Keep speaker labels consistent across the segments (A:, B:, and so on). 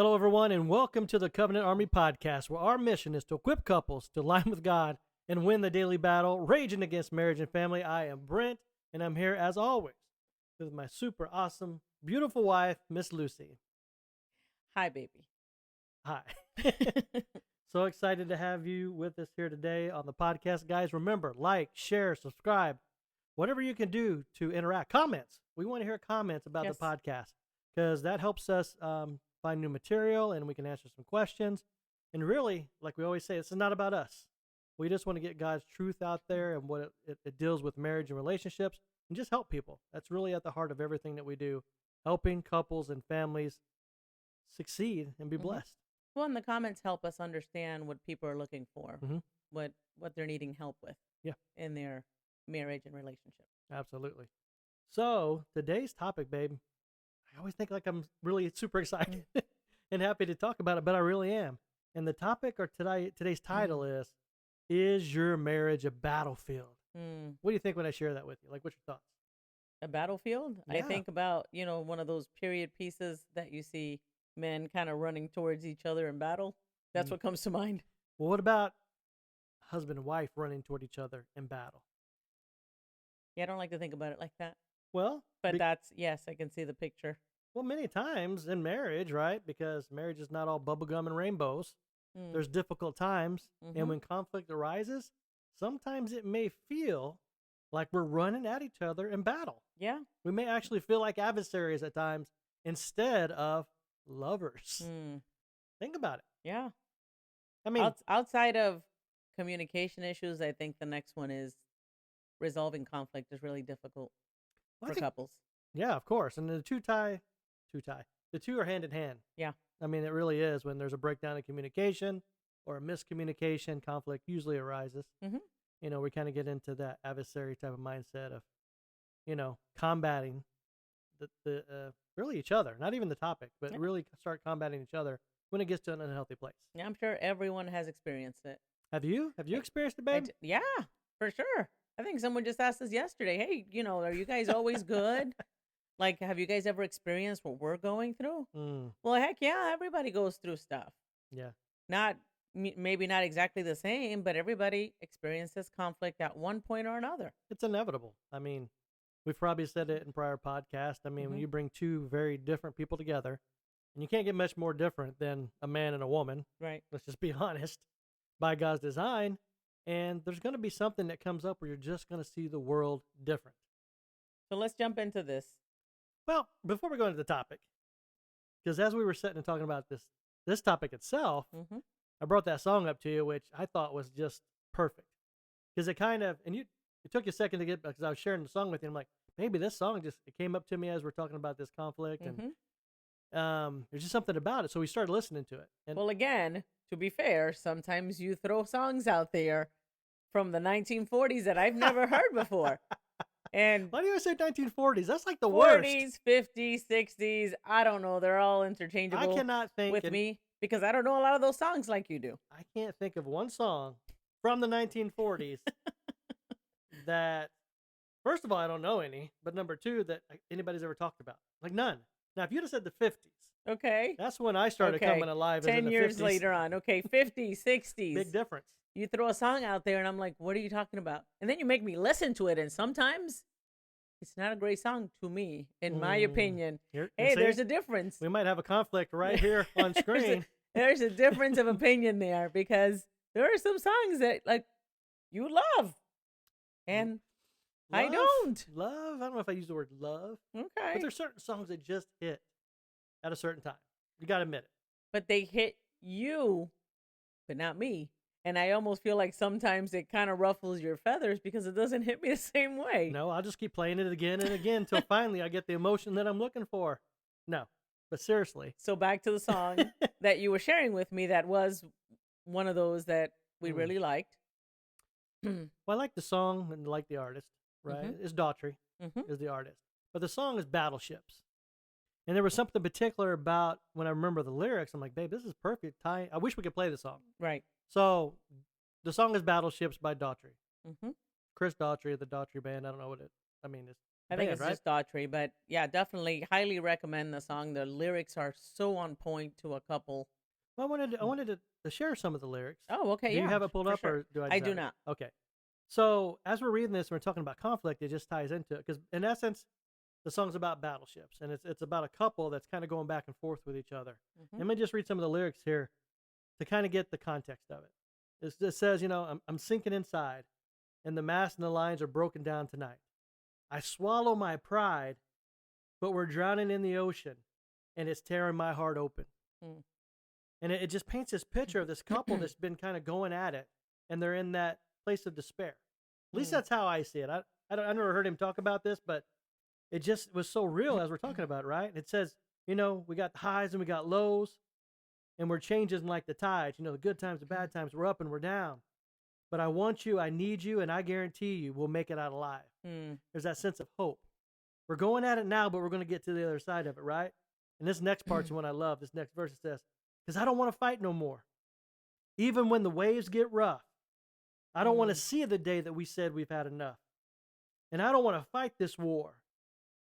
A: Hello, everyone, and welcome to the Covenant Army Podcast, where our mission is to equip couples to align with God and win the daily battle, raging against marriage and family. I am Brent, and I'm here, as always, with my super awesome, beautiful wife, Miss Lucy.
B: Hi, baby.
A: Hi. So excited to have you with us here today on the podcast. Guys, remember, like, share, subscribe, whatever you can do to interact. Comments. We want to hear comments about
B: Yes.
A: the podcast because that helps us find new material and we can answer some questions. And really, like we always say, this is not about us. We just want to get God's truth out there and what it deals with marriage and relationships and just help people. That's really at the heart of everything that we do, helping couples and families succeed and be blessed.
B: Well, and the comments help us understand what people are looking for,
A: Mhm.
B: what they're needing help with
A: Yeah.
B: in their marriage and relationship.
A: Absolutely. So today's topic, babe, I always think like I'm really super excited and happy to talk about it, but I really am. And the topic or today's title is your marriage a battlefield?
B: Mm.
A: What do you think when I share that with you? Like, what's your thoughts?
B: A battlefield? I
A: Yeah.
B: think about, one of those period pieces that you see men kind of running towards each other in battle. That's
A: Mm.
B: what comes to mind.
A: Well, what about husband and wife running toward each other in battle?
B: Yeah, I don't like to think about it like that.
A: Well,
B: But yes, I can see the picture.
A: well, many times in marriage, right? Because marriage is not all bubblegum and rainbows.
B: Mm.
A: There's difficult times.
B: Mhm.
A: And when conflict arises, sometimes it may feel like we're running at each other in battle.
B: Yeah.
A: We may actually feel like adversaries at times instead of lovers.
B: Mm.
A: Think about it.
B: Yeah.
A: I mean,
B: Outside of communication issues, I think the next one is resolving conflict is really difficult
A: I
B: for
A: think-
B: couples.
A: yeah, of course. And the the two are hand in hand.
B: Yeah.
A: I mean, it really is. When there's a breakdown in communication or a miscommunication, conflict usually arises.
B: Mhm.
A: We kind of get into that adversary type of mindset of, combating the really each other, not even the topic, but
B: Yeah.
A: really start combating each other when it gets to an unhealthy place.
B: Yeah, I'm sure everyone has experienced it.
A: Have you experienced it,
B: I
A: babe?
B: yeah, for sure. I think someone just asked us yesterday, hey, are you guys always good? Like, have you guys ever experienced what we're going through?
A: Mm,
B: Well, heck yeah, everybody goes through stuff.
A: yeah.
B: Not maybe not exactly the same, but everybody experiences conflict at one point or another.
A: It's inevitable. I mean, we've probably said it in prior podcasts. I mean, when
B: Mhm.
A: you bring two very different people together, and you can't get much more different than a man and a woman,
B: Right.
A: let's just be honest, by God's design, and there's going to be something that comes up where you're just going to see the world different.
B: So let's jump into this.
A: Well, before we go into the topic, because as we were sitting and talking about this topic itself,
B: Mhm.
A: I brought that song up to you, which I thought was just perfect. Because it kind of, and it took you a second to get, because I was sharing the song with you. I'm like, maybe this song it came up to me as we're talking about this conflict.
B: Mhm.
A: And there's just something about it. So we started listening to it. And
B: Well, again, to be fair, sometimes you throw songs out there from the 1940s that I've never heard before. And
A: why do you always say 1940s? That's like the worst.
B: 40s, 50s, 60s, I don't know. They're all interchangeable
A: I cannot think
B: with me because I don't know a lot of those songs like you do.
A: I can't think of one song from the 1940s that, first of all, I don't know any, but number two, that anybody's ever talked about. Like none. Now, if you'd have said the 50s,
B: Okay.
A: that's when I started
B: Okay.
A: coming alive.
B: 10
A: in the
B: years
A: 50s.
B: later on. Okay. 50s, 60s.
A: Big difference.
B: You throw a song out there and I'm like, what are you talking about? And then you make me listen to it. And sometimes it's not a great song to me, in my opinion. Hey, there's a difference.
A: We might have a conflict right here on screen.
B: There's a difference of opinion there because there are some songs that like you love and I don't.
A: Love? I don't know if I use the word love.
B: Okay.
A: But there's certain songs that just hit at a certain time. You got to admit it.
B: But they hit you, but not me. And I almost feel like sometimes it kind of ruffles your feathers because it doesn't hit me the same way.
A: No, I'll just keep playing it again and again until finally I get the emotion that I'm looking for. No, but seriously.
B: So back to the song that you were sharing with me that was one of those that we really liked.
A: Well, I like the song and like the artist, right? It's Daughtry is the artist. But the song is Battleships. And there was something particular about when I remember the lyrics. I'm like, babe, this is perfect. I wish we could play the song.
B: Right.
A: So the song is Battleships by Daughtry.
B: Mm-hmm.
A: Chris Daughtry of the Daughtry band. I don't know what it, I mean, it's
B: I think
A: band,
B: it's
A: right?
B: just Daughtry, but yeah, definitely highly recommend the song. The lyrics are so on point to a couple.
A: Well, I wanted to share some of the lyrics.
B: Oh, okay,
A: Do you
B: yeah,
A: have it pulled
B: for
A: up,
B: sure.
A: or do I
B: I
A: just
B: do
A: have it?
B: not.
A: Okay. So as we're reading this, and we're talking about conflict. It just ties into it because, in essence, the song's about battleships, and it's about a couple that's kind of going back and forth with each other.
B: Hmm.
A: Let me just read some of the lyrics here to kind of get the context of it. It says, I'm sinking inside, and the mast and the lines are broken down tonight. I swallow my pride, but we're drowning in the ocean, and it's tearing my heart open.
B: Mm.
A: And it just paints this picture of this couple that's been kind of going at it, and they're in that place of despair. At least that's how I see it. I never heard him talk about this, but it just was so real as we're talking about it, right? It says, we got the highs and we got lows, and we're changing like the tides. The good times, the bad times, we're up and we're down. But I want you, I need you, and I guarantee you we'll make it out alive. There's that sense of hope. We're going at it now, but we're going to get to the other side of it, right? And this next part's the one I love. This next verse, it says, because I don't want to fight no more. Even when the waves get rough, I don't want to see the day that we said we've had enough. And I don't want to fight this war.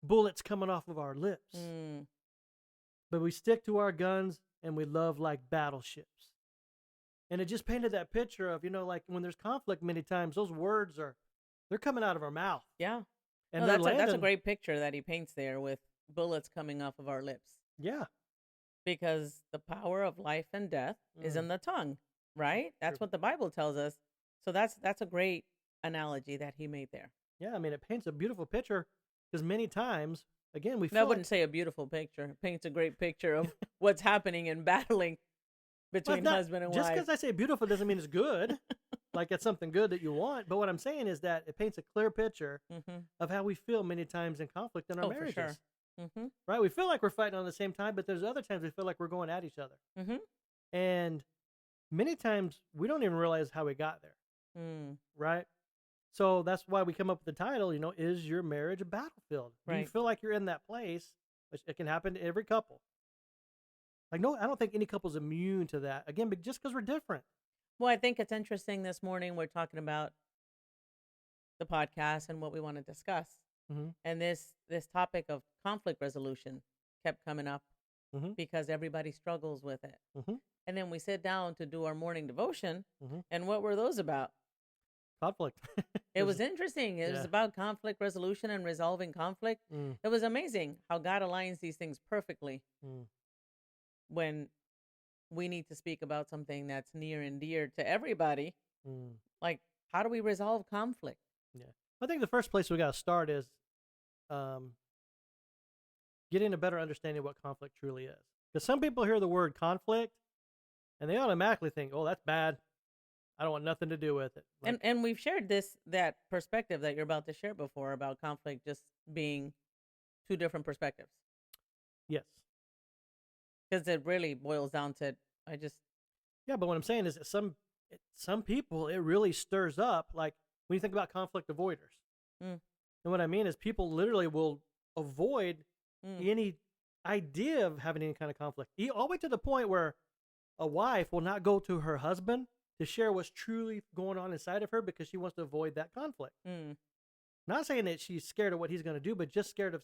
A: Bullets coming off of our lips. But we stick to our guns and we love like battleships. And it just painted that picture of, like when there's conflict, many times those words they're coming out of our mouth.
B: Yeah.
A: And
B: no, that's a great picture that he paints there with bullets coming off of our lips.
A: Yeah.
B: Because the power of life and death is in the tongue, right? That's
A: True.
B: what the Bible tells us. So that's a great analogy that he made there.
A: Yeah, I mean, it paints a beautiful picture because many times, again, we
B: I
A: feel
B: wouldn't say a beautiful picture. It paints a great picture of what's happening in battling between husband and
A: just
B: wife.
A: because I say beautiful doesn't mean it's good. Like it's something good that you want. But what I'm saying is that it paints a clear picture of how we feel many times in conflict in our marriages.
B: For sure.
A: Right? We feel like we're fighting on the same time, but there's other times we feel like we're going at each other. And many times we don't even realize how we got there. Right? So that's why we come up with the title, is your marriage a battlefield?
B: Right.
A: Do you feel like you're in that place? Which it can happen to every couple. Like, no, I don't think any couple's immune to that. Again, but just because we're different.
B: Well, I think it's interesting this morning we're talking about the podcast and what we want to discuss. And this topic of conflict resolution kept coming up because everybody struggles with it. And then we sit down to do our morning devotion. And what were those about?
A: Conflict.
B: It was interesting. It was about conflict resolution and resolving conflict. It was amazing how God aligns these things perfectly when we need to speak about something that's near and dear to everybody. Like, how do we resolve conflict?
A: Yeah. I think the first place we got to start is getting a better understanding of what conflict truly is. Because some people hear the word conflict and they automatically think, oh, that's bad. I don't want nothing to do with it. Like,
B: and we've shared that perspective that you're about to share before about conflict just being two different perspectives.
A: Yes.
B: Because it really boils down to,
A: yeah, but what I'm saying is that some people, it really stirs up, like when you think about conflict avoiders. And what I mean is people literally will avoid any idea of having any kind of conflict. All the way to the point where a wife will not go to her husband to share what's truly going on inside of her because she wants to avoid that conflict. Not saying that she's scared of what he's going to do, but just scared of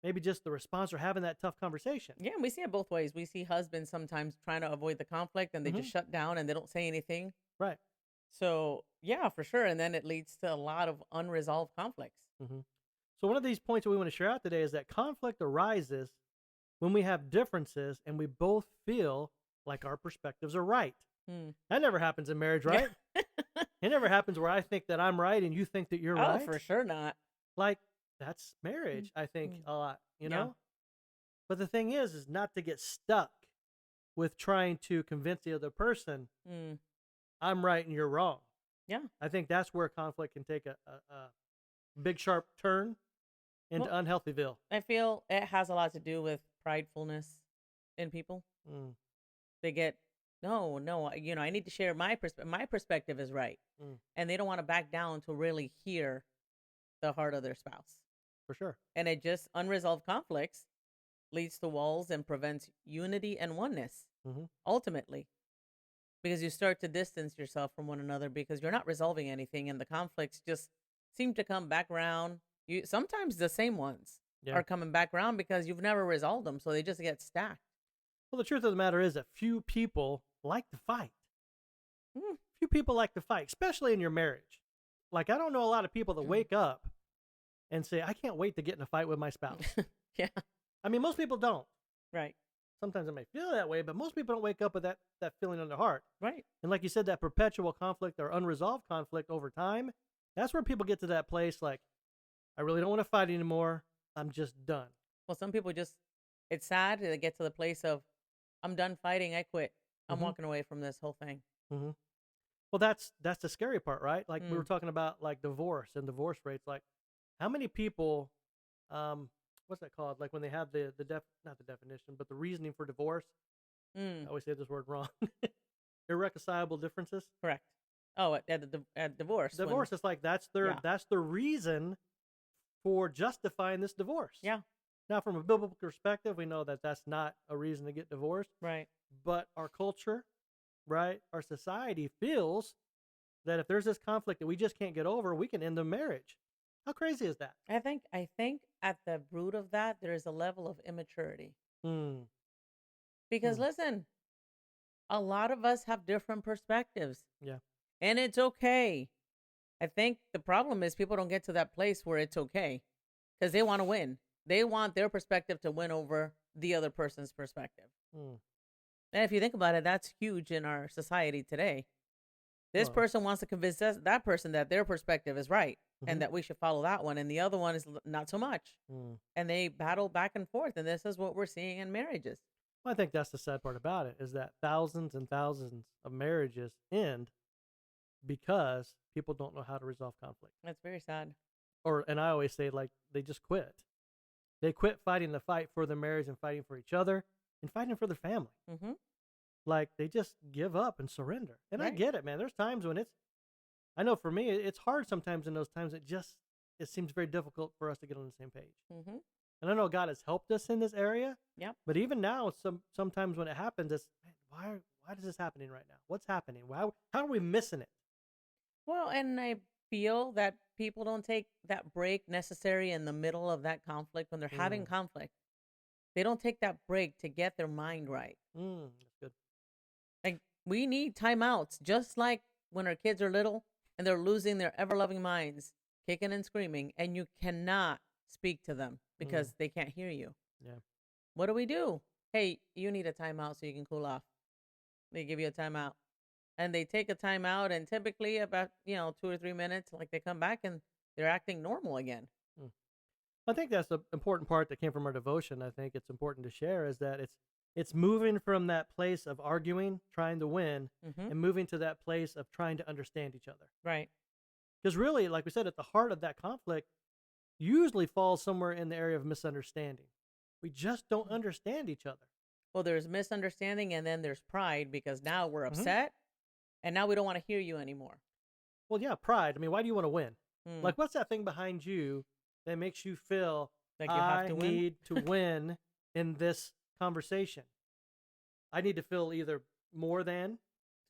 A: maybe just the response or having that tough conversation.
B: Yeah, we see it both ways. We see husbands sometimes trying to avoid the conflict and they just shut down and they don't say anything.
A: Right.
B: So, yeah, for sure. And then it leads to a lot of unresolved conflicts.
A: So one of these points that we want to share out today is that conflict arises when we have differences and we both feel like our perspectives are right. That never happens in marriage, right? It never happens where I think that I'm right and you think that you're right.
B: Oh, for sure not.
A: Like, that's marriage, I think, a lot, you know? But the thing is not to get stuck with trying to convince the other person I'm right and you're wrong.
B: Yeah.
A: I think that's where conflict can take a big, sharp turn into unhealthyville.
B: I feel it has a lot to do with pridefulness in people. They get, no, I need to share my perspective. My perspective is right. And they don't want to back down to really hear the heart of their spouse.
A: For sure.
B: And it just, unresolved conflicts leads to walls and prevents unity and oneness, ultimately. Because you start to distance yourself from one another because you're not resolving anything and the conflicts just seem to come back around. sometimes the same ones
A: Yeah.
B: are coming back around because you've never resolved them, so they just get stacked.
A: Well, the truth of the matter is that few people like to fight.
B: Mm.
A: Few people like to fight, especially in your marriage. Like, I don't know a lot of people that wake up and say, I can't wait to get in a fight with my spouse.
B: Yeah.
A: I mean, most people don't.
B: Right.
A: Sometimes it may feel that way, but most people don't wake up with that feeling in their heart.
B: Right.
A: And like you said, that perpetual conflict or unresolved conflict over time, that's where people get to that place like, I really don't want to fight anymore. I'm just done.
B: Well, some people just, it's sad they get to the place of, I'm done fighting. I quit. I'm walking away from this whole thing.
A: Mm-hmm. Well, that's the scary part, right? Like we were talking about like divorce and divorce rates. Like how many people, what's that called? Like when they have not the definition, but the reasoning for divorce. I always say this word wrong. Irreconcilable differences.
B: Correct. Oh, at divorce.
A: Divorce is like that's the reason for justifying this divorce.
B: Yeah.
A: Now, from a biblical perspective, we know that that's not a reason to get divorced.
B: Right.
A: But our culture, right, our society feels that if there's this conflict that we just can't get over, we can end the marriage. How crazy is that?
B: I think at the root of that, there is a level of immaturity. Because listen, a lot of us have different perspectives.
A: Yeah.
B: And it's okay. I think the problem is people don't get to that place where it's okay because they want to win. They want their perspective to win over the other person's perspective. And if you think about it, that's huge in our society today. This person wants to convince that person that their perspective is right and that we should follow that one. And the other one is not so much. And they battle back and forth. And this is what we're seeing in marriages.
A: Well, I think that's the sad part about it is that thousands and thousands of marriages end because people don't know how to resolve conflict.
B: That's very sad.
A: And I always say, like, they just quit. They quit fighting the fight for their marriage and fighting for each other and fighting for their family. Like, they just give up and surrender. And I get it, man. There's times when I know for me, it's hard sometimes in those times. It seems very difficult for us to get on the same page. And I know God has helped us in this area.
B: Yep.
A: But even now, sometimes when it happens, it's, man, why is this happening right now? What's happening? How are we missing it?
B: Well, and I feel that people don't take that break necessary in the middle of that conflict when they're having conflict. They don't take that break to get their mind right.
A: That's good.
B: Like we need timeouts, just like when our kids are little and they're losing their ever-loving minds, kicking and screaming, and you cannot speak to them because they can't hear you.
A: Yeah.
B: What do? Hey, you need a timeout so you can cool off. They give you a timeout. And they take a timeout, and typically about 2 or 3 minutes, like they come back and they're acting normal again.
A: I think that's the important part that came from our devotion. I think it's important to share is that it's moving from that place of arguing, trying to win, and moving to that place of trying to understand each other.
B: Right.
A: Because really, like we said, at the heart of that conflict usually falls somewhere in the area of misunderstanding. We just don't understand each other.
B: Well, there's misunderstanding, and then there's pride because now we're upset. And now we don't want to hear you anymore.
A: Well, yeah, pride. I mean, why do you want to win? Like, what's that thing behind you that makes you feel
B: like you have to win?
A: Need to win in this conversation? I need to feel either more than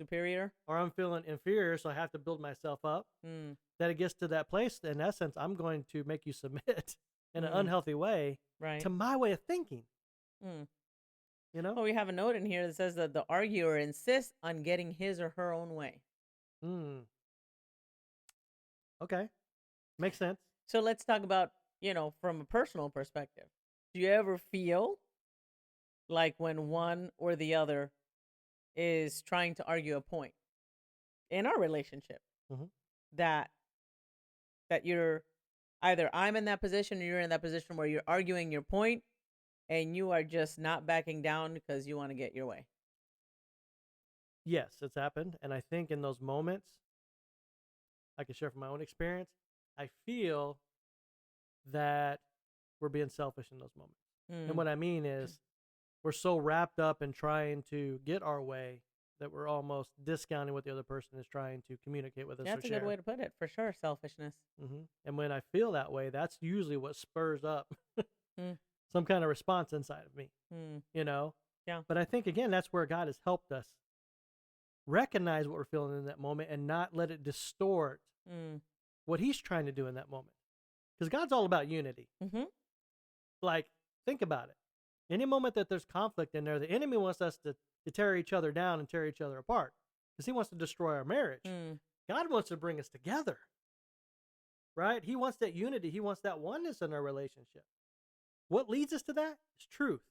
B: superior,
A: or I'm feeling inferior, so I have to build myself up. That it gets to that place. In essence, I'm going to make you submit in an unhealthy way to my way of thinking.
B: Well, we have a note in here that says that the arguer insists on getting his or her own way.
A: Okay. Makes sense.
B: So let's talk about, from a personal perspective. Do you ever feel like when one or the other is trying to argue a point in our relationship that you're either I'm in that position or you're in that position where you're arguing your point and you are just not backing down because you want to get your way?
A: Yes, it's happened. And I think in those moments, I can share from my own experience, I feel that we're being selfish in those moments. And what I mean is we're so wrapped up in trying to get our way that we're almost discounting what the other person is trying to communicate with us.
B: That's a good way to put it, for sure, selfishness.
A: And when I feel that way, that's usually what spurs up some kind of response inside of me,
B: Yeah.
A: But I think, again, that's where God has helped us recognize what we're feeling in that moment and not let it distort what he's trying to do in that moment. Because God's all about unity.
B: Mm-hmm.
A: Like, think about it. Any moment that there's conflict in there, the enemy wants us to tear each other down and tear each other apart because he wants to destroy our marriage. God wants to bring us together, right? He wants that unity. He wants that oneness in our relationship. What leads us to that is truth,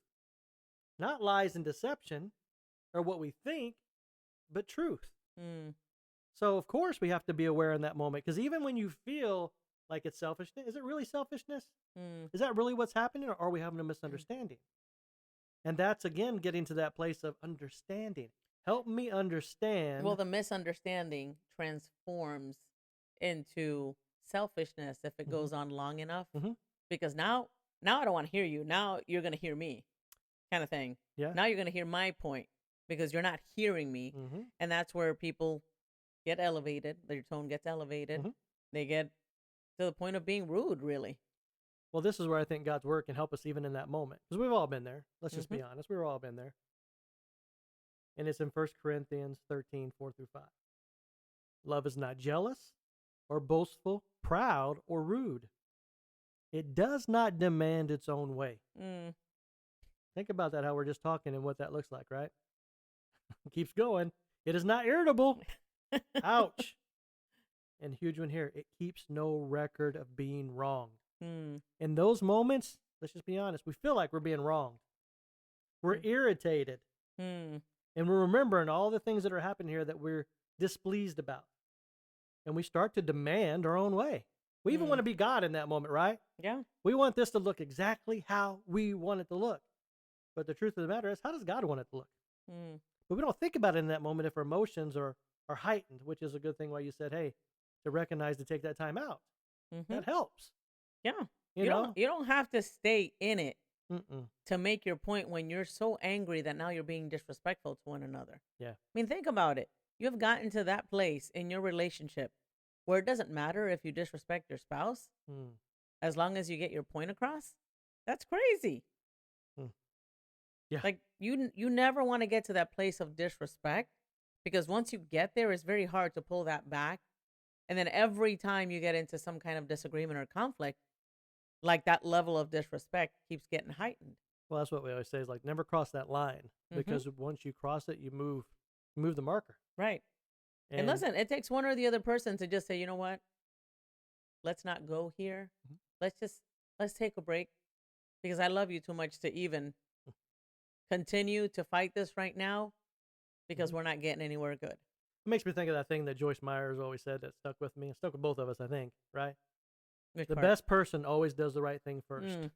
A: not lies and deception or what we think, but truth. So, of course, we have to be aware in that moment because even when you feel like it's selfishness, is it really selfishness? Is that really what's happening, or are we having a misunderstanding? And that's, again, getting to that place of understanding. Help me understand.
B: Well, the misunderstanding transforms into selfishness if it goes on long enough. Because now I don't want to hear you. Now you're going to hear me, kind of thing.
A: Yeah.
B: Now you're going to hear my point because you're not hearing me. And that's where people get elevated. Their tone gets elevated. They get to the point of being rude, really.
A: Well, this is where I think God's word can help us even in that moment. Because we've all been there. Let's just be honest. We've all been there. And it's in 1 Corinthians 13, 4 through 5. Love is not jealous or boastful, proud or rude. It does not demand its own way. Think about that, how we're just talking and what that looks like, right? Keeps going. It is not irritable. Ouch. And huge one here. It keeps no record of being wronged. In those moments, let's just be honest, we feel like we're being wronged. We're irritated. And we're remembering all the things that are happening here that we're displeased about. And we start to demand our own way. We even want to be God in that moment, right?
B: Yeah.
A: We want this to look exactly how we want it to look. But the truth of the matter is, how does God want it to look? But we don't think about it in that moment if our emotions are heightened, which is a good thing why you said, hey, to recognize to take that time out. That helps.
B: Yeah.
A: You know?
B: You don't have to stay in it to make your point when you're so angry that now you're being disrespectful to one another.
A: Yeah.
B: I mean, think about it. You have gotten to that place in your relationship where it doesn't matter if you disrespect your spouse as long as you get your point across. That's crazy.
A: Yeah.
B: Like you never want to get to that place of disrespect because once you get there, it's very hard to pull that back. And then every time you get into some kind of disagreement or conflict, like that level of disrespect keeps getting heightened.
A: Well, that's what we always say is like never cross that line because once you cross it, you move the marker.
B: Right. And listen, it takes one or the other person to just say, you know what? Let's not go here. Let's take a break because I love you too much to even continue to fight this right now because we're not getting anywhere good.
A: It makes me think of that thing that Joyce Myers always said that stuck with me. It stuck with both of us, I think, right? The best person always does the right thing first.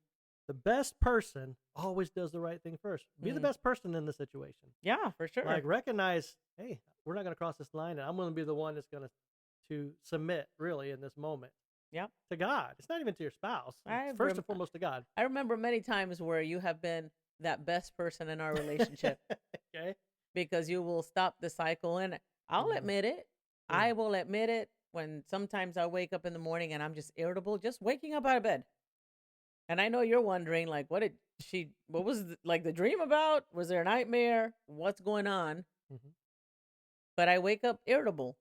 A: The best person always does the right thing first. Be the best person in the situation.
B: Yeah, for sure.
A: Like recognize, hey, we're not going to cross this line, and I'm going to be the one that's going to submit really in this moment.
B: Yeah.
A: To God. It's not even to your spouse. It's first and foremost to God.
B: I remember many times where you have been that best person in our relationship.
A: Okay.
B: Because you will stop the cycle, and I'll admit it. I will admit it when sometimes I wake up in the morning and I'm just irritable, just waking up out of bed. And I know you're wondering, like, what was the dream about? Was there a nightmare? What's going on? But I wake up irritable.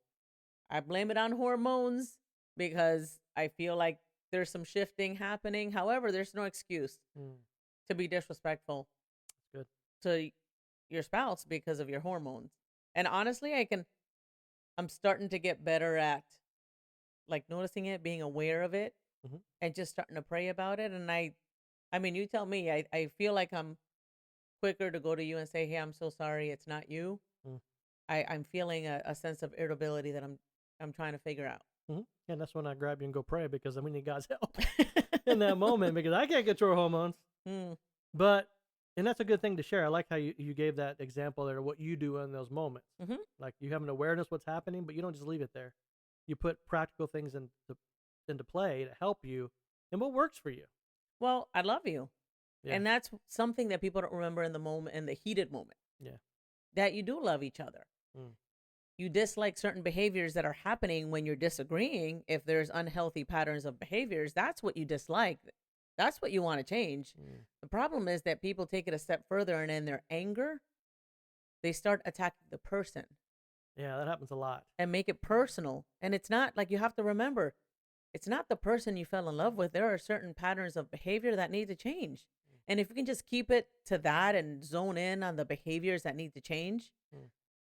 B: I blame it on hormones because I feel like there's some shifting happening. However, there's no excuse to be disrespectful to your spouse because of your hormones. And honestly, I'm starting to get better at like noticing it, being aware of it, and just starting to pray about it. And I mean, you tell me, I feel like I'm quicker to go to you and say, hey, I'm so sorry, it's not you. I'm feeling a sense of irritability that I'm trying to figure out.
A: And that's when I grab you and go pray because we need God's help in that moment because I can't control hormones. But and that's a good thing to share. I like how you gave that example there, what you do in those moments. Like you have an awareness what's happening, but you don't just leave it there. You put practical things into play to help you and what works for you.
B: Well, I love you.
A: Yeah.
B: And that's something that people don't remember in the moment, in the heated moment.
A: Yeah.
B: That you do love each other. You dislike certain behaviors that are happening when you're disagreeing. If there's unhealthy patterns of behaviors, that's what you dislike. That's what you want to change. The problem is that people take it a step further and in their anger, they start attacking the person.
A: Yeah, that happens a lot.
B: And make it personal. And it's not like you have to remember, it's not the person you fell in love with. There are certain patterns of behavior that need to change. And if you can just keep it to that and zone in on the behaviors that need to change,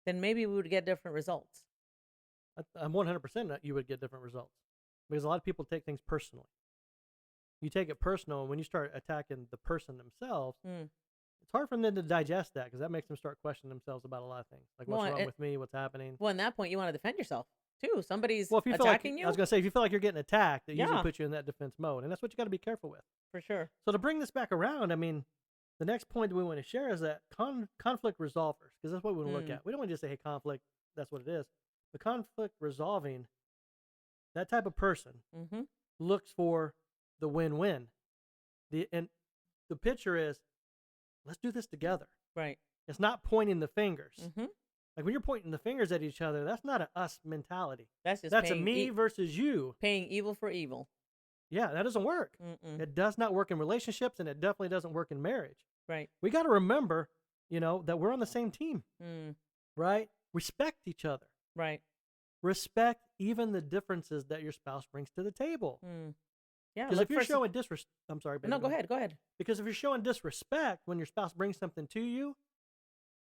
B: then maybe we would get different results.
A: I'm 100% that you would get different results, because a lot of people take things personally. You take it personal, and when you start attacking the person themselves, it's hard for them to digest that, because that makes them start questioning themselves about a lot of things. Like, what's wrong with me? What's happening?
B: Well, in that point, you want to defend yourself, too. Somebody's
A: if you
B: attacking you.
A: I was going to say, if you feel like you're getting attacked, it usually puts you in that defense mode, and that's what you got to be careful with.
B: For sure.
A: So to bring this back around, I mean, the next point that we want to share is that conflict resolvers, because that's what we want to look at. We don't want to just say, hey, conflict, that's what it is. The conflict resolving, that type of person looks for the win-win. And the picture is, let's do this together.
B: Right.
A: It's not pointing the fingers. Like when you're pointing the fingers at each other, that's not an us mentality.
B: That's
A: a me versus you.
B: Paying evil for evil.
A: Yeah, that doesn't work. It does not work in relationships, and it definitely doesn't work in marriage.
B: Right.
A: We got to remember, that we're on the same team. Right? Respect each other.
B: Right.
A: Respect even the differences that your spouse brings to the table.
B: Yeah.
A: Because if you're showing disrespect, I'm sorry, baby.
B: No, go ahead.
A: Because if you're showing disrespect when your spouse brings something to you,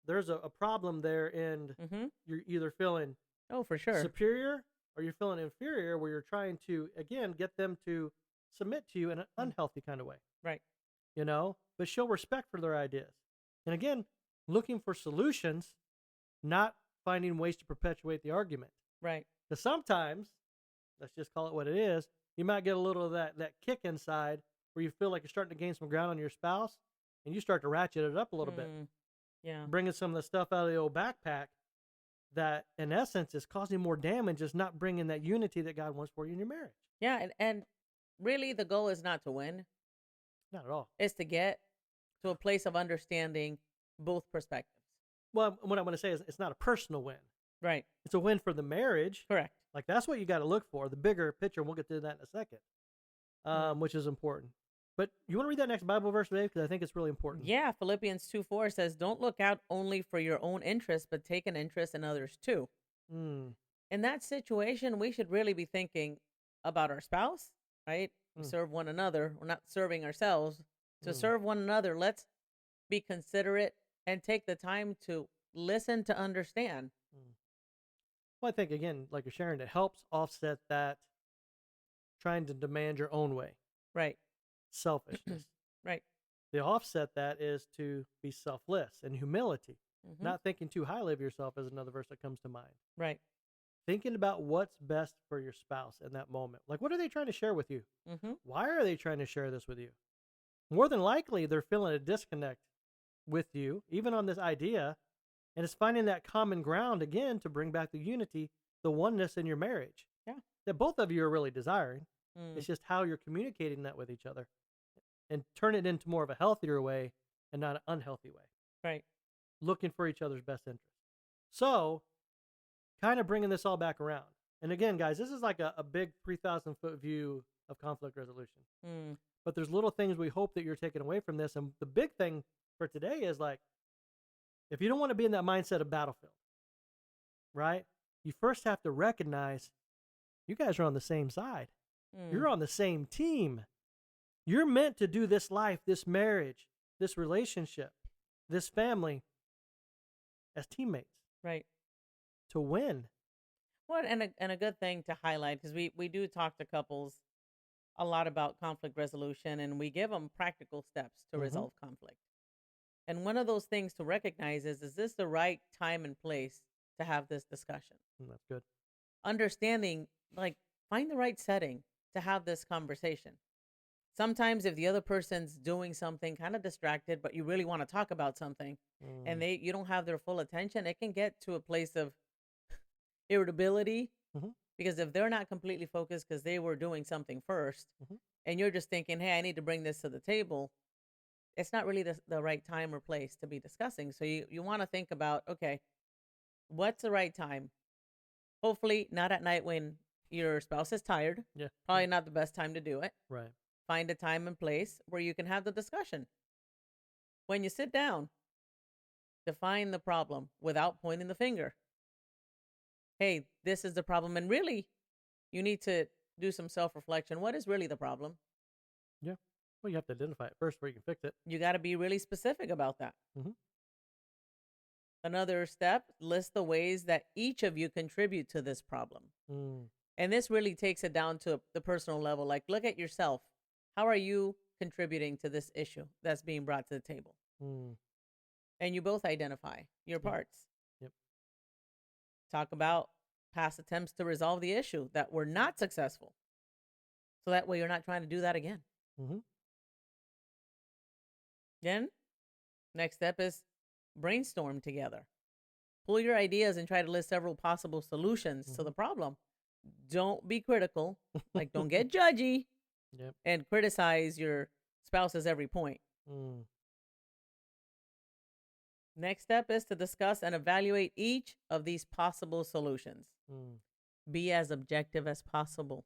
A: there's a problem there, and you're either feeling
B: for sure
A: superior, or you're feeling inferior, where you're trying to, again, get them to submit to you in an unhealthy kind of way.
B: Right.
A: But show respect for their ideas. And again, looking for solutions, not finding ways to perpetuate the argument.
B: Right.
A: Because sometimes, let's just call it what it is, you might get a little of that kick inside where you feel like you're starting to gain some ground on your spouse, and you start to ratchet it up a little bit.
B: Yeah.
A: Bringing some of the stuff out of the old backpack that, in essence, is causing more damage, is not bringing that unity that God wants for you in your marriage.
B: Yeah, and really the goal is not to win.
A: Not at all.
B: It's to get to a place of understanding both perspectives.
A: Well, what I want to say is it's not a personal win.
B: Right.
A: It's a win for the marriage.
B: Correct.
A: Like, that's what you got to look for, the bigger picture, and we'll get to that in a second, which is important. But you want to read that next Bible verse, Dave? Because I think it's really important.
B: Yeah, Philippians 2:4 says, don't look out only for your own interests, but take an interest in others too. In that situation, we should really be thinking about our spouse, right? We serve one another. We're not serving ourselves. To serve one another, let's be considerate and take the time to listen to understand.
A: Well, I think, again, like you're sharing, it helps offset that trying to demand your own way.
B: Right.
A: Selfishness.
B: Right.
A: The offset that is to be selfless and humility. Not thinking too highly of yourself is another verse that comes to mind.
B: Right.
A: Thinking about what's best for your spouse in that moment. Like, what are they trying to share with you? Why are they trying to share this with you? More than likely, they're feeling a disconnect with you, even on this idea, and it's finding that common ground, again, to bring back the unity, the oneness in your marriage.
B: Yeah.
A: That both of you are really desiring. It's just how you're communicating that with each other, and turn it into more of a healthier way and not an unhealthy way.
B: Right.
A: Looking for each other's best interest. So, kind of bringing this all back around. And again, guys, this is like a big 3,000-foot view of conflict resolution. But there's little things we hope that you're taking away from this. And the big thing for today is, like, if you don't want to be in that mindset of battlefield, right? You first have to recognize you guys are on the same side. You're on the same team. You're meant to do this life, this marriage, this relationship, this family as teammates.
B: Right.
A: To win.
B: Well, and a good thing to highlight, because we do talk to couples a lot about conflict resolution, and we give them practical steps to resolve conflict. And one of those things to recognize is this the right time and place to have this discussion?
A: That's good.
B: Understanding, like, find the right setting to have this conversation. Sometimes if the other person's doing something kind of distracted, but you really want to talk about something, and you don't have their full attention, it can get to a place of irritability, because if they're not completely focused because they were doing something first, and you're just thinking, hey, I need to bring this to the table, it's not really the right time or place to be discussing. So you want to think about, okay, what's the right time? Hopefully not at night when your spouse is tired.
A: Yeah.
B: Probably not the best time to do it.
A: Right.
B: Find a time and place where you can have the discussion. When you sit down, define the problem without pointing the finger. Hey, this is the problem. And really, you need to do some self-reflection. What is really the problem?
A: Yeah. Well, you have to identify it first before you can fix it.
B: You got to be really specific about that.
A: Mm-hmm.
B: Another step, list the ways that each of you contribute to this problem. And this really takes it down to the personal level. Like, look at yourself. How are you contributing to this issue that's being brought to the table? And you both identify your parts.
A: Yep.
B: Talk about past attempts to resolve the issue that were not successful. So that way you're not trying to do that again.
A: Mm-hmm.
B: Then, next step is brainstorm together. Pull your ideas and try to list several possible solutions to the problem. Don't be critical. Like, don't get judgy.
A: Yep.
B: And criticize your spouse's every point. Next step is to discuss and evaluate each of these possible solutions. Be as objective as possible.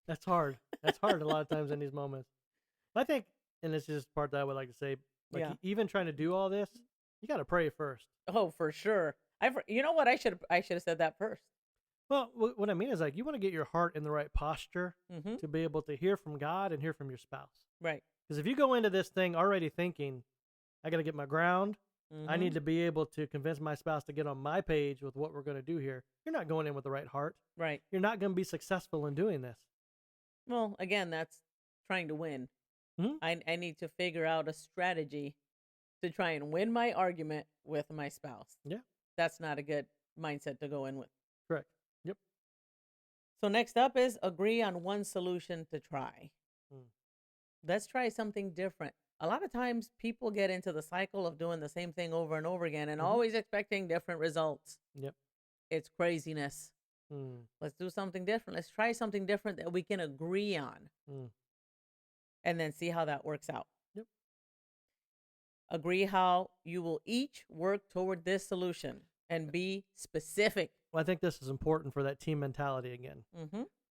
A: That's hard. That's hard a lot of times in these moments. I think, and this is part that I would like to say, like, even trying to do all this, you got to pray first.
B: Oh, for sure. You know what? I should have said that first.
A: Well, what I mean is, like, you want to get your heart in the right posture to be able to hear from God and hear from your spouse.
B: Right.
A: Because if you go into this thing already thinking, I got to get my ground, I need to be able to convince my spouse to get on my page with what we're going to do here, you're not going in with the right heart.
B: Right.
A: You're not going to be successful in doing this.
B: Well, again, that's trying to win. I need to figure out a strategy to try and win my argument with my spouse.
A: Yeah.
B: That's not a good mindset to go in with.
A: Correct. Yep.
B: So next up is agree on one solution to try. Let's try something different. A lot of times people get into the cycle of doing the same thing over and over again and always expecting different results.
A: Yep.
B: It's craziness. Let's do something different. Let's try something different that we can agree on. And then see how that works out.
A: Yep.
B: Agree how you will each work toward this solution and be specific.
A: Well, I think this is important for that team mentality again.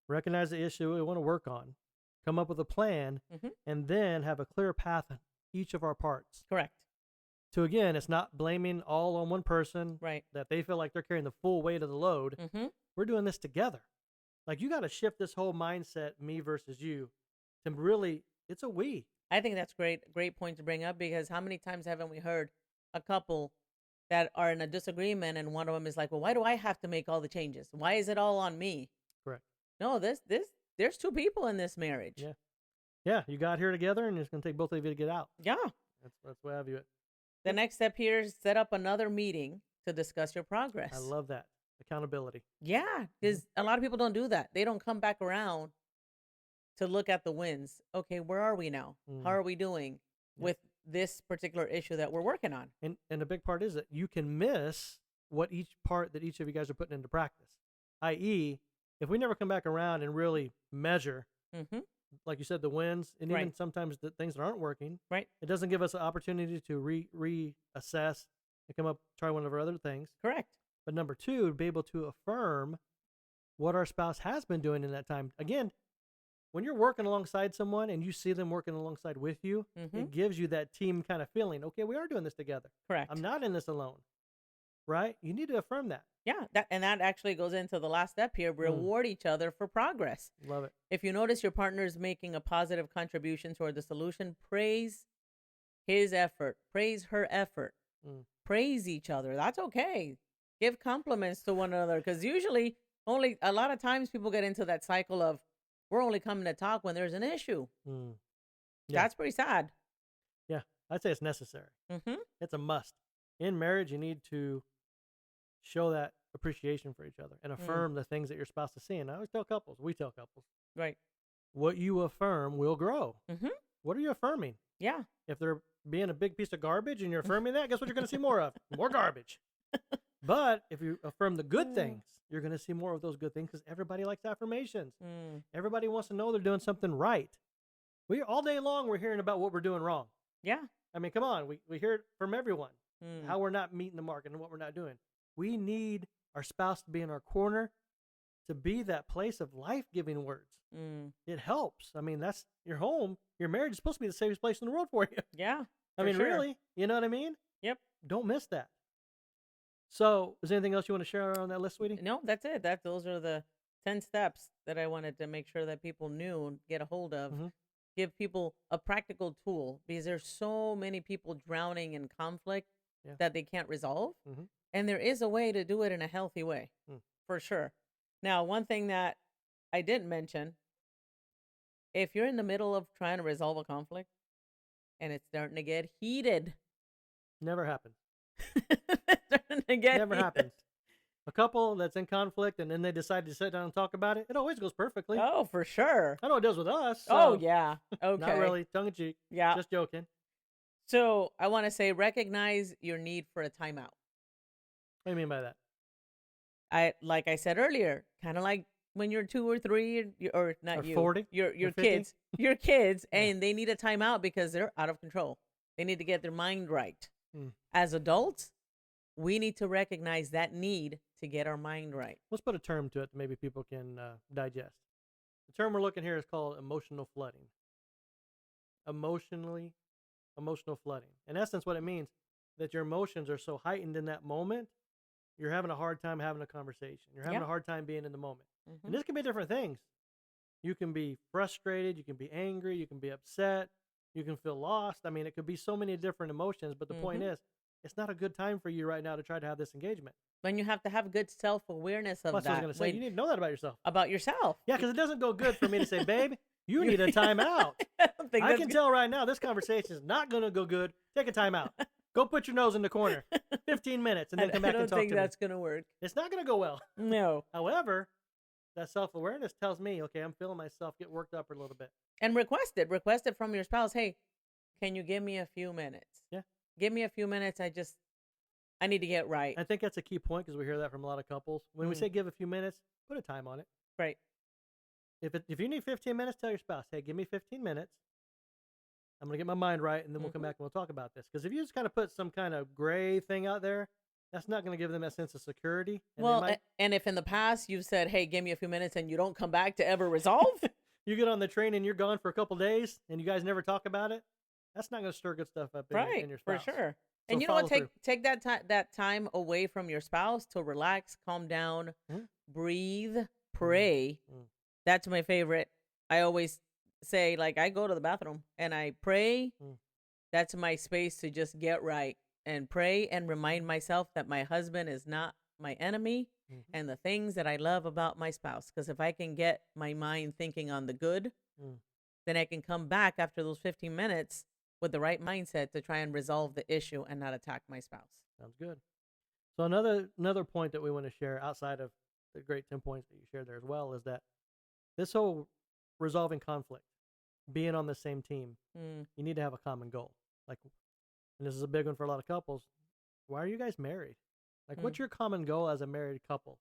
A: Recognize the issue we want to work on, come up with a plan, and then have a clear path on each of our parts.
B: Correct.
A: So again, it's not blaming all on one person,
B: right?
A: That they feel like they're carrying the full weight of the load. We're doing this together. Like, you got to shift this whole mindset, me versus you, to really, it's a we.
B: I think that's great point to bring up, because how many times haven't we heard a couple that are in a disagreement and one of them is like, well, why do I have to make all the changes? Why is it all on me?
A: Correct.
B: No, there's two people in this marriage.
A: Yeah. Yeah, you got here together, and it's going to take both of you to get out.
B: Yeah.
A: That's why I view it.
B: The next step here is set up another meeting to discuss your progress.
A: I love that. Accountability.
B: Yeah, because a lot of people don't do that. They don't come back around to look at the wins. Okay, where are we now? How are we doing with this particular issue that we're working on?
A: And a big part is that you can miss what each part that each of you guys are putting into practice. I.e., if we never come back around and really measure, like you said, the wins, and even sometimes the things that aren't working, it doesn't give us an opportunity to reassess and come up, try one of our other things.
B: Correct.
A: But number two, be able to affirm what our spouse has been doing in that time. Again, when you're working alongside someone and you see them working alongside with you, it gives you that team kind of feeling. Okay, we are doing this together.
B: Correct.
A: I'm not in this alone. Right? You need to affirm that.
B: Yeah, that actually goes into the last step here. Reward each other for progress.
A: Love it.
B: If you notice your partner is making a positive contribution toward the solution, praise his effort. Praise her effort. Praise each other. That's okay. Give compliments to one another, because usually only a lot of times people get into that cycle of we're only coming to talk when there's an issue. Yeah. That's pretty sad.
A: Yeah, I'd say it's necessary. It's a must. In marriage, you need to show that appreciation for each other and affirm the things that your spouse is seeing. I always tell couples, we tell couples,
B: right?
A: What you affirm will grow. What are you affirming?
B: Yeah.
A: If they're being a big piece of garbage and you're affirming that, guess what you're going to see more of? More garbage. But if you affirm the good things, you're going to see more of those good things, because everybody likes affirmations. Everybody wants to know they're doing something right. All day long, we're hearing about what we're doing wrong.
B: Yeah.
A: I mean, come on. We hear it from everyone, how we're not meeting the mark and what we're not doing. We need our spouse to be in our corner, to be that place of life-giving words. It helps. I mean, that's your home. Your marriage is supposed to be the safest place in the world for you.
B: Yeah.
A: I mean, really, you know what I mean?
B: Yep.
A: Don't miss that. So, is there anything else you want to share on that list, sweetie?
B: No, that's it. Those are the 10 steps that I wanted to make sure that people knew and get a hold of. Give people a practical tool, because there's so many people drowning in conflict that they can't resolve. And there is a way to do it in a healthy way, for sure. Now, one thing that I didn't mention, if you're in the middle of trying to resolve a conflict and it's starting to get heated.
A: Never happens.
B: Never
A: happens. A couple that's in conflict and then they decide to sit down and talk about it, it always goes perfectly.
B: Oh, for sure.
A: I know it does with us. So
B: oh, yeah. Okay.
A: Not really. Tongue in cheek.
B: Yeah.
A: Just joking.
B: So I want to say, recognize your need for a timeout.
A: What do you mean by that?
B: Like I said earlier, kind of like when you're 2 or 3, or not,
A: or
B: you,
A: 40,
B: your
A: or 50?
B: kids, and they need a timeout because they're out of control. They need to get their mind right. As adults, we need to recognize that need to get our mind right.
A: Let's put a term to it that maybe people can digest. The term we're looking here is called emotional flooding. Emotional flooding. In essence, what it means, that your emotions are so heightened in that moment, you're having a hard time having a conversation. You're having a hard time being in the moment. And this can be different things. You can be frustrated. You can be angry. You can be upset. You can feel lost. I mean, it could be so many different emotions. But the point is, it's not a good time for you right now to try to have this engagement.
B: When you have to have good self-awareness of
A: That's
B: that.
A: what I was going to say. You need to know that about yourself.
B: About yourself.
A: Yeah, because it doesn't go good for me to say, babe, you need a timeout. I can tell right now this conversation is not going to go good. Take a timeout. Go put your nose in the corner. 15 minutes and then come back and talk to me.
B: I don't think that's going to work.
A: It's not going to go well.
B: No.
A: However, that self-awareness tells me, okay, I'm feeling myself get worked up a little bit.
B: And request it from your spouse. Hey, can you give me a few minutes?
A: Yeah.
B: Give me a few minutes. I need to get right.
A: I think that's a key point because we hear that from a lot of couples. When we say give a few minutes, put a time on it.
B: Right.
A: If you need 15 minutes, tell your spouse, hey, give me 15 minutes. I'm going to get my mind right, and then we'll come back and we'll talk about this. Because if you just kind of put some kind of gray thing out there, that's not going to give them that sense of security. And
B: and if in the past you've said, hey, give me a few minutes, and you don't come back to ever resolve.
A: You get on the train and you're gone for a couple days, and you guys never talk about it, that's not going to stir good stuff up in your spouse.
B: For sure.
A: So
B: and you know what? Take that time away from your spouse to relax, calm down, breathe, pray. That's my favorite. I always say, like, I go to the bathroom and I pray. That's my space to just get right and pray and remind myself that my husband is not my enemy and the things that I love about my spouse. Because if I can get my mind thinking on the good, then I can come back after those 15 minutes with the right mindset to try and resolve the issue and not attack my spouse.
A: Sounds good. So another point that we want to share outside of the great 10 points that you shared there as well is that this whole resolving conflict, being on the same team, you need to have a common goal. Like, and this is a big one for a lot of couples. Why are you guys married? Like, what's your common goal as a married couple?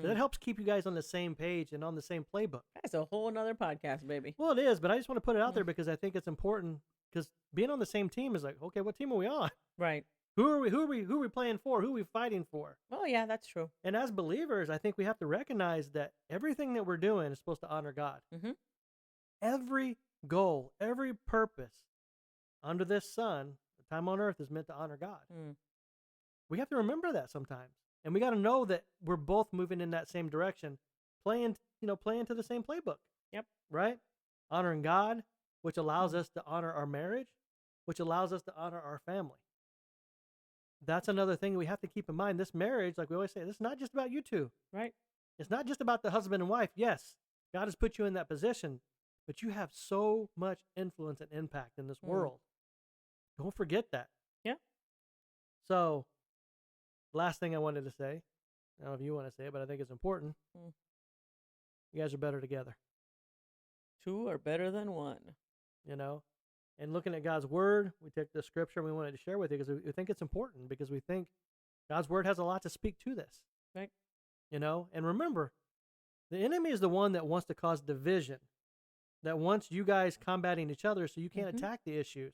A: That helps keep you guys on the same page and on the same playbook.
B: That's a whole nother podcast, baby.
A: Well, it is, but I just want to put it out there because I think it's important. Because being on the same team is like, okay, what team are we on?
B: Right.
A: Who are we playing for? Who are we fighting for?
B: Oh, yeah, that's true.
A: And as believers, I think we have to recognize that everything that we're doing is supposed to honor God. Every goal, every purpose under this sun, the time on earth is meant to honor God. We have to remember that sometimes. And we got to know that we're both moving in that same direction, playing to the same playbook.
B: Yep.
A: Right? Honoring God, which allows us to honor our marriage, which allows us to honor our family. That's another thing we have to keep in mind. This marriage, like we always say, this is not just about you two.
B: Right.
A: It's not just about the husband and wife. Yes, God has put you in that position, but you have so much influence and impact in this world. Don't forget that.
B: Yeah.
A: So, last thing I wanted to say, I don't know if you want to say it, but I think it's important. You guys are better together.
B: 2 are better than 1.
A: You know? And looking at God's word, we take the scripture and we wanted to share with you because we think it's important, because we think God's word has a lot to speak to this.
B: Right.
A: You know? And remember, the enemy is the one that wants to cause division, that wants you guys combating each other so you can't attack the issues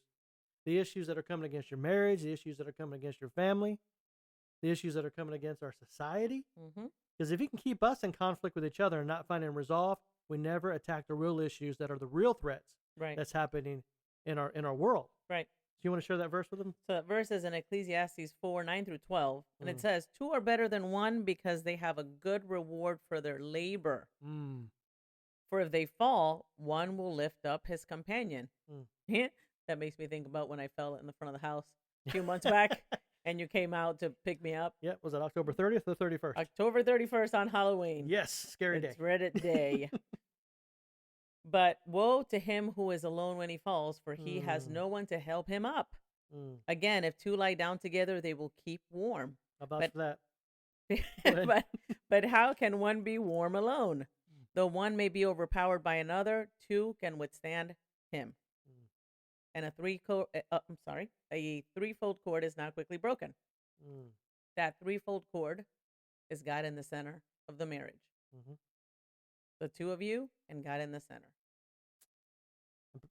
A: that are coming against your marriage, the issues that are coming against your family, the issues that are coming against our society. Because if he can keep us in conflict with each other and not finding resolve, we never attack the real issues that are the real threats that's happening in our world.
B: Right.
A: you want to share that verse with them?
B: So that verse is in Ecclesiastes 4:9-12, and it
A: Mm.
B: says, "Two are better than one because they have a good reward for their labor.
A: Mm.
B: For if they fall, one will lift up his companion."
A: Mm.
B: That makes me think about when I fell in the front of the house a few months back, and you came out to pick me up.
A: Yeah, was it October 30th or 31st?
B: October 31st on Halloween.
A: Yes, scary day.
B: It's Reddit day. But woe to him who is alone when he falls, for he has no one to help him up. Again, if two lie down together, they will keep warm.
A: How about that?
B: but how can one be warm alone? Though one may be overpowered by another, two can withstand him. And a threefold cord is not quickly broken. That threefold cord is God in the center of the marriage. The two of you and God in the center.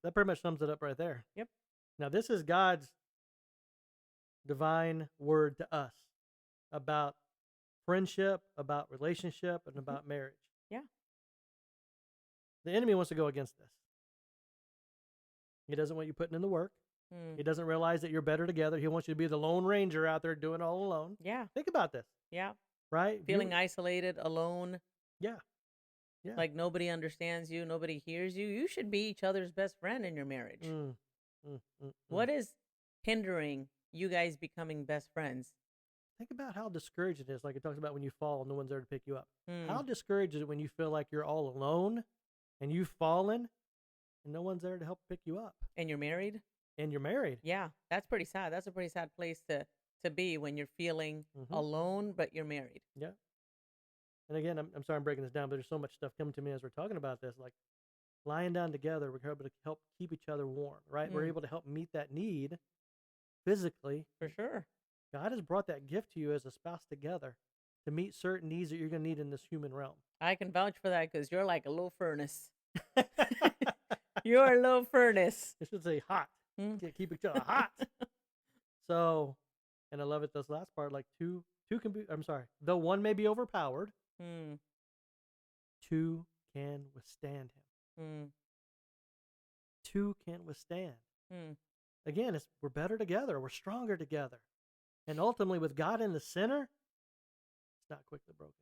A: That pretty much sums it up right there.
B: Yep.
A: Now, this is God's divine word to us about friendship, about relationship, and about marriage.
B: Yeah.
A: The enemy wants to go against this. He doesn't want you putting in the work. He doesn't realize that you're better together. He wants you to be the Lone Ranger out there doing it all alone.
B: Yeah.
A: Think about this.
B: Yeah.
A: Right?
B: Feeling isolated, alone.
A: Yeah. Yeah.
B: Like nobody understands you, nobody hears you. You should be each other's best friend in your marriage. What is hindering you guys becoming best friends?
A: Think about how discouraging it is. Like it talks about when you fall and no one's there to pick you up. How discouraged is it when you feel like you're all alone and you've fallen and no one's there to help pick you up?
B: And you're married?
A: And you're married.
B: Yeah, that's pretty sad. That's a pretty sad place to be when you're feeling alone, but you're married.
A: Yeah. And again, I'm sorry I'm breaking this down, but there's so much stuff coming to me as we're talking about this. Like lying down together, we're able to help keep each other warm, right? We're able to help meet that need physically.
B: For sure.
A: God has brought that gift to you as a spouse together to meet certain needs that you're going to need in this human realm.
B: I can vouch for that because you're like a little furnace. You're a little furnace.
A: I should say hot. Keep each other hot. So, and I love it, this last part, like two can be, though one may be overpowered, two can withstand him. Two can withstand. Again, we're better together. We're stronger together. And ultimately, with God in the center, it's not quickly broken.